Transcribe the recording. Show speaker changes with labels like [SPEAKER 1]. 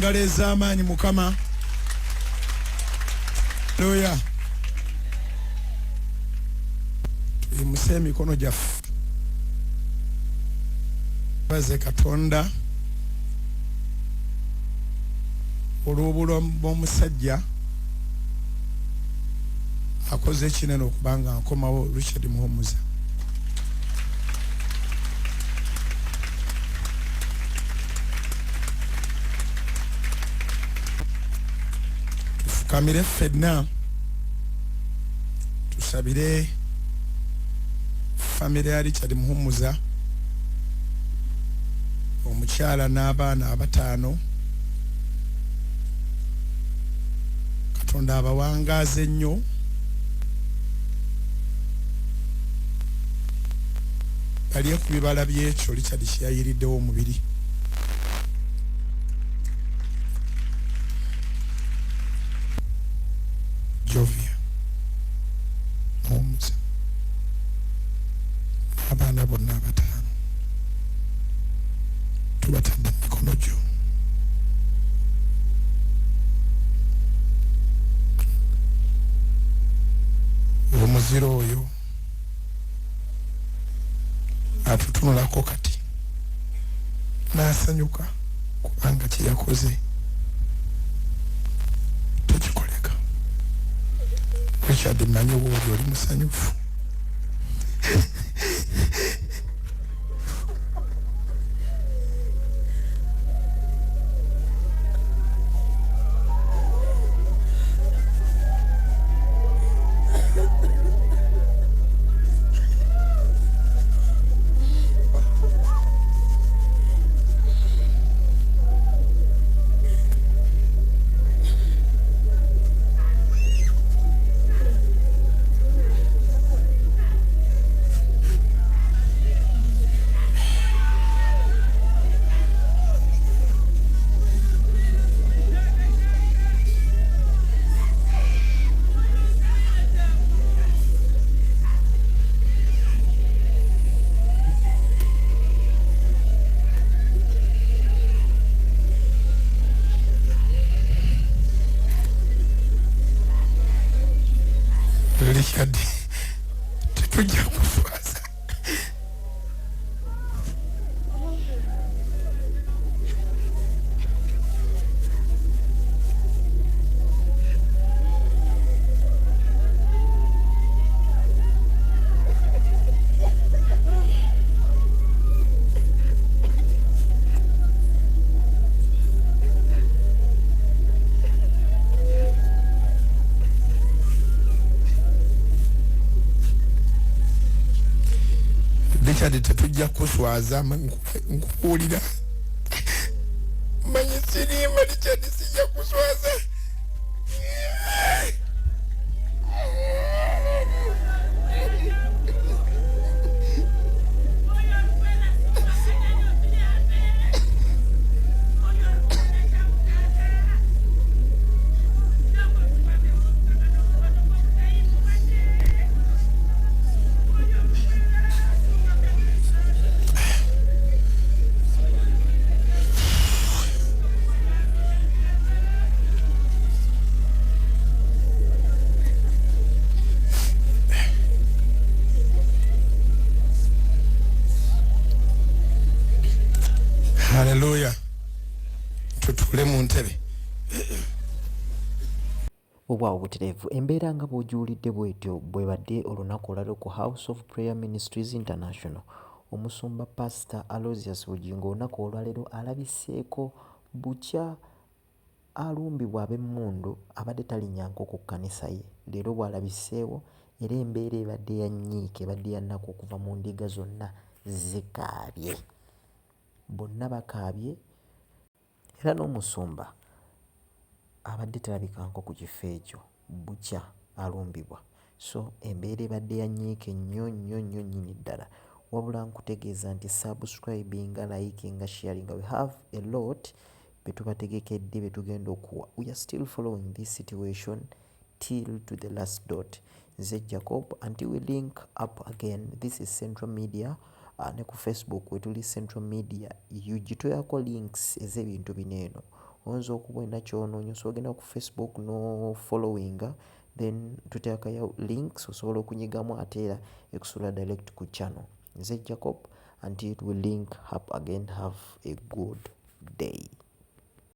[SPEAKER 1] engalo ez'amaanyi Mukama. Haleluya. Tuyimuse emikono gyaffe. Baze Katonda olw'obulamu bw'omusajja akoze ekinene okubanga nkomawo Richard Muhumuza. Tufukamire ffenna tusabire famire ya Richard Muhumuza, omukyala n'abaana abataano. Katonda abawangaaze nnyo. Baliye ku bibala by'ekyo Richard kye yayiriddewo omubiri. Jovia Muhumuza abaana bonna abataano tubatadde mikono gyo. Omuziro oyo atutunulako kati n'asanyuka kubanga kye yakoze tokikoleka. Richard mmanyi wooli oli musanyufu. Richard tetujja kuswaza. Richard tetujja kuswaza nkuwulira. Manyi siriima Richard sijja kuswaza. Haleluya. Tutule mu ntebe.
[SPEAKER 2] Obwawo butereevu embeera nga bw'ogiwulidde bw'etyo bwe badde olunaku olwaliro ku House of Prayer Ministries International. Omusumba Pastor Aloysius Bugingo olunaku olwaleero alabiseeko bukya alumbibwa ab'emmundu abadde talinyanko ku kkanisa ye. Leero bw'alabiseewo era embeera ebadde ya nnyiike ebadde ya nnaku okuva mu ndiga zonna zikaabye. Bonna bakaabye era n'omusumba abadde talabikanko ku kifo ekyo bukya alumbibwa. So embeera ebadde ya nnyiike nnyo nnyini ddala. Wabula nkutegeeza nti subscribinga, likinga, sharinga, we have a lot betubategekedde betugenda okuwa. We are still following this situation till to the last dot. Nze Jacob, until we link up again. This is Central Media. Ne ku Facebook wetuli Central Media. Yugitoyako links ez'ebintu bineeno oyinza okuba olina kyonoonya osobola ogenda ku Facebook no followinga then tuteekayo links osobola okunyigamu ate era ekusuula direct ku channel. Nze Jacob, until we link up again, have a good day.